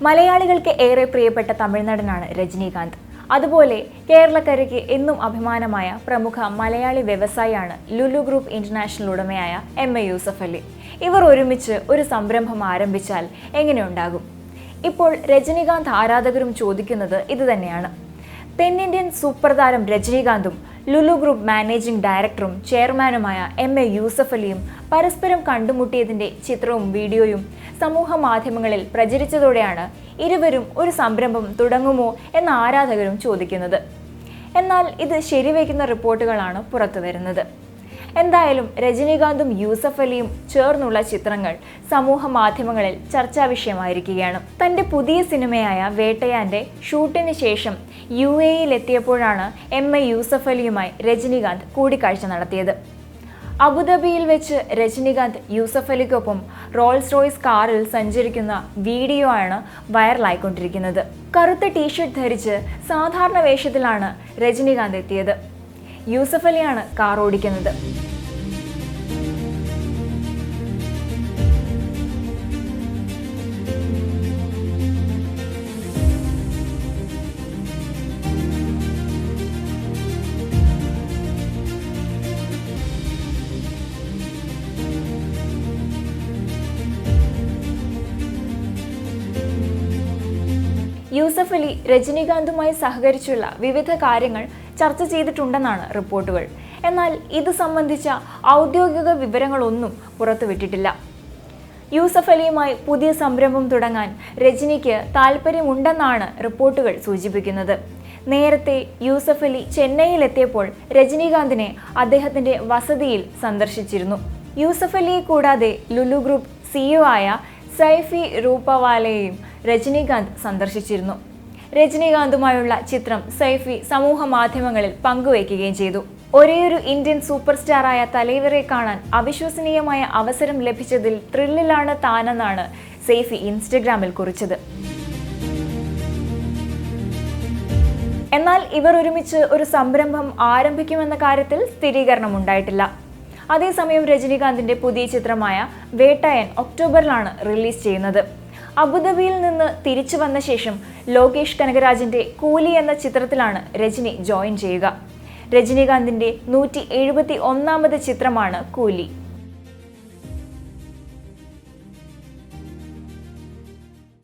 മലയാളികൾക്ക് ഏറെ പ്രിയപ്പെട്ട തമിഴ്നടനാണ് രജനീകാന്ത്. അതുപോലെ കേരളക്കരയ്ക്ക് എന്നും അഭിമാനമായ പ്രമുഖ മലയാളി വ്യവസായിയാണ് ലുലു ഗ്രൂപ്പ് ഇന്റർനാഷണൽ ഉടമയായ എം.എ. യൂസഫ് അലി. ഇവർ ഒരുമിച്ച് ഒരു സംരംഭം ആരംഭിച്ചാൽ എങ്ങനെയുണ്ടാകും? ഇപ്പോൾ രജനീകാന്ത് ആരാധകരും ചോദിക്കുന്നത് ഇതുതന്നെയാണ്. തെന്നിന്ത്യൻ സൂപ്പർ താരം രജനീകാന്തും ലുലു ഗ്രൂപ്പ് മാനേജിംഗ് ഡയറക്ടറും ചെയർമാനുമായ എം.എ. യൂസഫ് അലിയും പരസ്പരം കണ്ടുമുട്ടിയതിന്റെ ചിത്രവും വീഡിയോയും സമൂഹ മാധ്യമങ്ങളിൽ പ്രചരിച്ചതോടെയാണ് ഇരുവരും ഒരു സംരംഭം തുടങ്ങുമോ എന്ന ആരാധകരും ചോദിക്കുന്നത്. എന്നാൽ ഇത് ശരിവയ്ക്കുന്ന റിപ്പോർട്ടുകളാണ് പുറത്തുവരുന്നത്. എന്തായാലും രജനീകാന്തും യൂസഫ് അലിയും ചേർന്നുള്ള ചിത്രങ്ങൾ സമൂഹ മാധ്യമങ്ങളിൽ ചർച്ചാ വിഷയമായിരിക്കുകയാണ്. തന്റെ പുതിയ സിനിമയായ വേട്ടയാന്റെ ഷൂട്ടിന് ശേഷം UAE-യിൽ എത്തിയപ്പോഴാണ് എം.എ. യൂസഫ് അലിയുമായി രജനീകാന്ത് കൂടിക്കാഴ്ച നടത്തിയത്. അബുദാബിയിൽ വെച്ച് രജനീകാന്ത് യൂസഫ് അലിക്കൊപ്പം റോൾസ് റോയ്സ് കാറിൽ സഞ്ചരിക്കുന്ന വീഡിയോ ആണ് വൈറലായിക്കൊണ്ടിരിക്കുന്നത്. കറുത്ത ടീഷർട്ട് ധരിച്ച് സാധാരണ വേഷത്തിലാണ് രജനീകാന്ത് എത്തിയത്. യൂസഫ് അലിയാണ് കാർ ഓടിക്കുന്നത്. യൂസഫ് അലി രജനീകാന്തുമായി സഹകരിച്ചുള്ള വിവിധ കാര്യങ്ങൾ ചർച്ച ചെയ്തിട്ടുണ്ടെന്നാണ് റിപ്പോർട്ടുകൾ. എന്നാൽ ഇത് സംബന്ധിച്ച ഔദ്യോഗിക വിവരങ്ങളൊന്നും പുറത്തുവിട്ടിട്ടില്ല. യൂസഫ് അലിയുമായി പുതിയ സംരംഭം തുടങ്ങാൻ രജനിക്ക് താല്പര്യമുണ്ടെന്നാണ് റിപ്പോർട്ടുകൾ സൂചിപ്പിക്കുന്നത്. നേരത്തെ യൂസഫ് അലി ചെന്നൈയിലെത്തിയപ്പോൾ രജനീകാന്തിനെ അദ്ദേഹത്തിന്റെ വസതിയിൽ സന്ദർശിച്ചിരുന്നു. യൂസഫ് അലിയെ കൂടാതെ ലുലു ഗ്രൂപ്പ് CEO ആയ സൈഫി റൂപവാലയെയും രജനീകാന്ത് സന്ദർശിച്ചിരുന്നു. രജനീകാന്തുമായുള്ള ചിത്രം സൈഫി സമൂഹ മാധ്യമങ്ങളിൽ പങ്കുവയ്ക്കുകയും ചെയ്തു. ഒരേയൊരു ഇന്ത്യൻ സൂപ്പർ സ്റ്റാറായ തലൈവരെ കാണാൻ അവിശ്വസനീയമായ അവസരം ലഭിച്ചതിൽ ത്രില്ലിലാണ് താനെന്നാണ് സൈഫി ഇൻസ്റ്റഗ്രാമിൽ കുറിച്ചത്. എന്നാൽ ഇവർ ഒരുമിച്ച് ഒരു സംരംഭം ആരംഭിക്കുമെന്ന കാര്യത്തിൽ സ്ഥിരീകരണം ഉണ്ടായിട്ടില്ല. അതേസമയം രജനീകാന്തിന്റെ പുതിയ ചിത്രമായ വേട്ടയൻ ഒക്ടോബറിലാണ് റിലീസ് ചെയ്യുന്നത്. അബുദാബിയിൽ നിന്ന് തിരിച്ചു വന്ന ശേഷം ലോകേഷ് കനകരാജിന്റെ കൂലി എന്ന ചിത്രത്തിലാണ് രജനി ജോയിൻ ചെയ്യുക. രജനീകാന്തിന്റെ 171ാമത് ചിത്രമാണ് കൂലി.